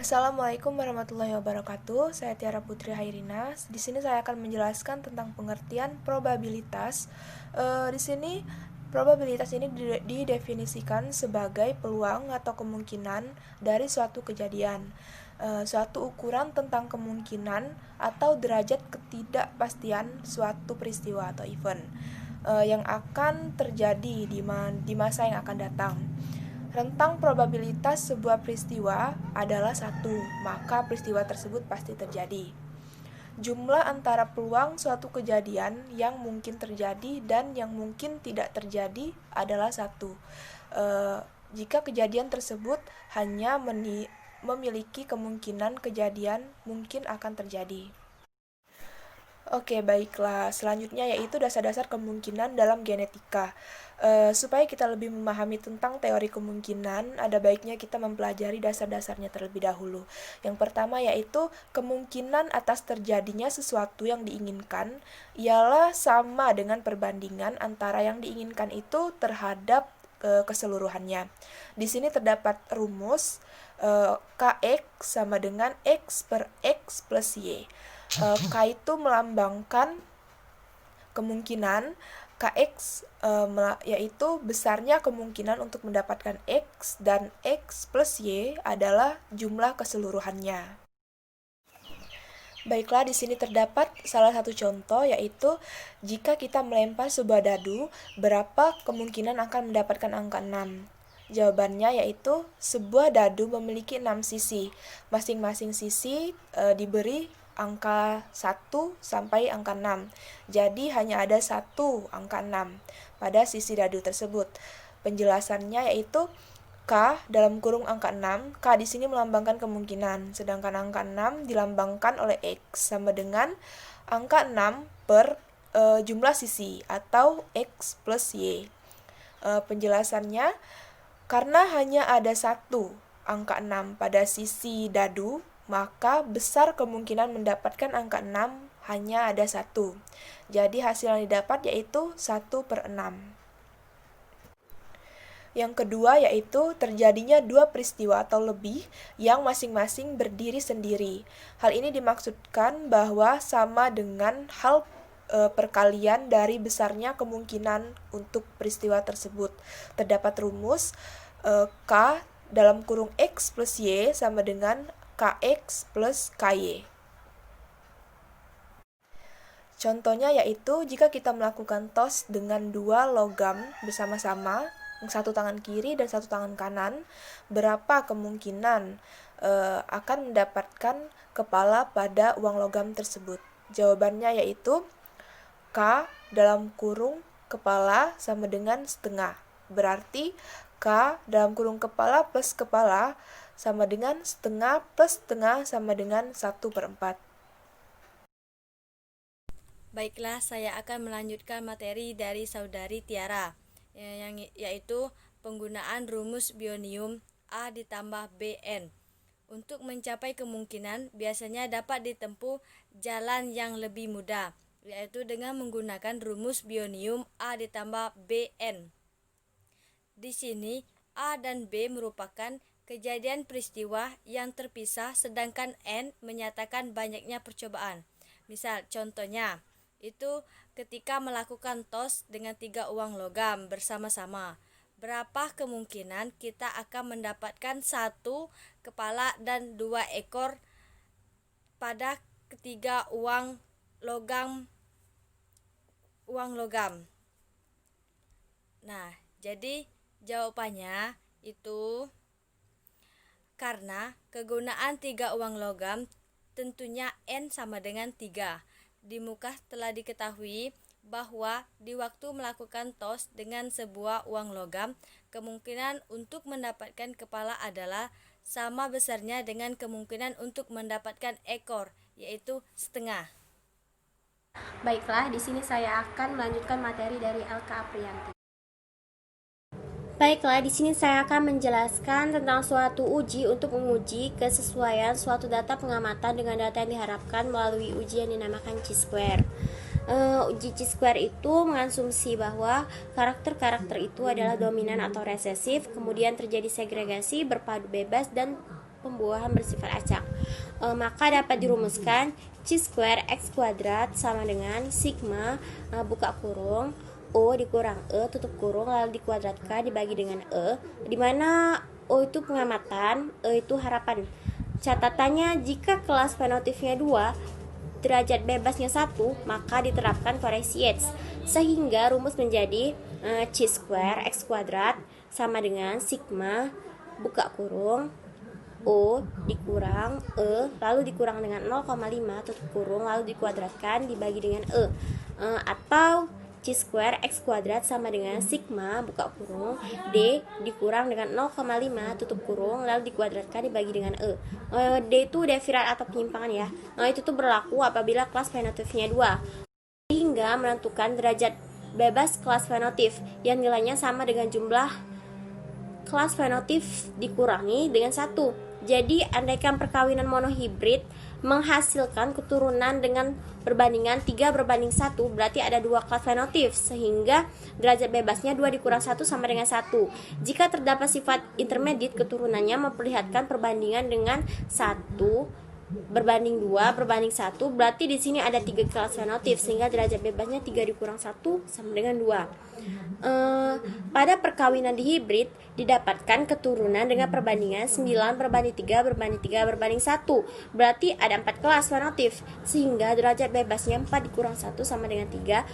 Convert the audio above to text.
Assalamualaikum warahmatullahi wabarakatuh. Saya Tiara Putri Hairina. Di sini saya akan menjelaskan tentang pengertian probabilitas. Di sini probabilitas ini didefinisikan sebagai peluang atau kemungkinan dari suatu kejadian, suatu ukuran tentang kemungkinan atau derajat ketidakpastian suatu peristiwa atau event yang akan terjadi di masa yang akan datang. Rentang probabilitas sebuah peristiwa adalah 1, maka peristiwa tersebut pasti terjadi. Jumlah antara peluang suatu kejadian yang mungkin terjadi dan yang mungkin tidak terjadi adalah 1. Jika kejadian tersebut hanya memiliki kemungkinan kejadian mungkin akan terjadi. Oke, baiklah. Selanjutnya yaitu dasar-dasar kemungkinan dalam genetika. Supaya kita lebih memahami tentang teori kemungkinan, ada baiknya kita mempelajari dasar-dasarnya terlebih dahulu. Yang pertama yaitu kemungkinan atas terjadinya sesuatu yang diinginkan ialah sama dengan perbandingan antara yang diinginkan itu terhadap keseluruhannya. Di sini terdapat rumus Kx sama dengan X per X plus Y. K itu melambangkan kemungkinan, Kx yaitu besarnya kemungkinan untuk mendapatkan X, dan X plus Y adalah jumlah keseluruhannya. Baiklah, di sini terdapat salah satu contoh, yaitu jika kita melempar sebuah dadu, berapa kemungkinan akan mendapatkan angka 6? Jawabannya yaitu sebuah dadu memiliki 6 sisi. Masing-masing sisi diberi angka 1 sampai angka 6. Jadi hanya ada 1 angka 6 pada sisi dadu tersebut. Penjelasannya yaitu K dalam kurung angka 6, K di sini melambangkan kemungkinan, sedangkan angka 6 dilambangkan oleh X sama dengan angka 6 per jumlah sisi atau X plus Y. Penjelasannya, karena hanya ada 1 angka 6 pada sisi dadu, maka besar kemungkinan mendapatkan angka 6 hanya ada 1. Jadi hasil yang didapat yaitu 1 per 6. Yang kedua yaitu terjadinya 2 peristiwa atau lebih yang masing-masing berdiri sendiri. Hal ini dimaksudkan bahwa sama dengan hal perkalian dari besarnya kemungkinan untuk peristiwa tersebut. Terdapat rumus K dalam kurung X plus Y sama dengan Kx plus Ky. Contohnya yaitu jika kita melakukan tos dengan 2 logam bersama-sama, satu tangan kiri dan satu tangan kanan, berapa kemungkinan akan mendapatkan kepala pada uang logam tersebut? Jawabannya yaitu K dalam kurung kepala sama dengan setengah. Berarti K dalam kurung kepala plus kepala sama dengan setengah plus setengah sama dengan 1 per 4. Baiklah, saya akan melanjutkan materi dari saudari Tiara, yaitu penggunaan rumus binomium A ditambah BN. Untuk mencapai kemungkinan, biasanya dapat ditempuh jalan yang lebih mudah, yaitu dengan menggunakan rumus binomium A ditambah BN. Di sini, A dan B merupakan kejadian peristiwa yang terpisah, sedangkan N menyatakan banyaknya percobaan. Misal, contohnya, itu ketika melakukan tos dengan 3 uang logam bersama-sama. Berapa kemungkinan kita akan mendapatkan 1 kepala dan 2 ekor pada ketiga uang logam. Nah, jadi jawabannya itu karena kegunaan 3 uang logam tentunya N sama dengan 3. Di muka telah diketahui bahwa di waktu melakukan tos dengan sebuah uang logam, kemungkinan untuk mendapatkan kepala adalah sama besarnya dengan kemungkinan untuk mendapatkan ekor, yaitu setengah. Baiklah, di sini saya akan melanjutkan materi dari LK Aprianti. Baiklah, di sini saya akan menjelaskan tentang suatu uji untuk menguji kesesuaian suatu data pengamatan dengan data yang diharapkan melalui uji yang dinamakan chi-square. Uji chi-square itu mengasumsi bahwa karakter-karakter itu adalah dominan atau resesif, kemudian terjadi segregasi, berpadu bebas, dan pembuahan bersifat acak. Maka dapat dirumuskan C square X kuadrat sama dengan sigma buka kurung O dikurang E tutup kurung lalu dikuadratkan dibagi dengan E, di mana O itu pengamatan, E itu harapan. Catatannya, jika kelas fenotifnya 2, derajat bebasnya 1, maka diterapkan koreksi Yates, sehingga rumus menjadi C square X kuadrat sama dengan sigma buka kurung O dikurang E lalu dikurang dengan 0,5 tutup kurung lalu dikuadratkan dibagi dengan E, atau C square X kuadrat sama dengan sigma buka kurung D dikurang dengan 0,5 tutup kurung lalu dikuadratkan dibagi dengan E. D itu defirat atau penyimpangan ya. Itu tuh berlaku apabila kelas fenotifnya 2, sehingga menentukan derajat bebas kelas fenotif yang nilainya sama dengan jumlah kelas fenotif dikurangi dengan 1. Jadi andaikan perkawinan monohibrid menghasilkan keturunan dengan perbandingan 3:1, berarti ada 2 kelas fenotif, sehingga derajat bebasnya 2 dikurang 1 sama dengan 1. Jika terdapat sifat intermediate, keturunannya memperlihatkan perbandingan dengan 1:2:1, berarti di sini ada 3 kelas fenotif, sehingga derajat bebasnya 3 dikurang 1 sama dengan 2. Pada perkawinan dihibrid didapatkan keturunan dengan perbandingan 9:3:3:1, berarti ada 4 kelas fenotif, sehingga derajat bebasnya 4 dikurang 1 sama dengan 3.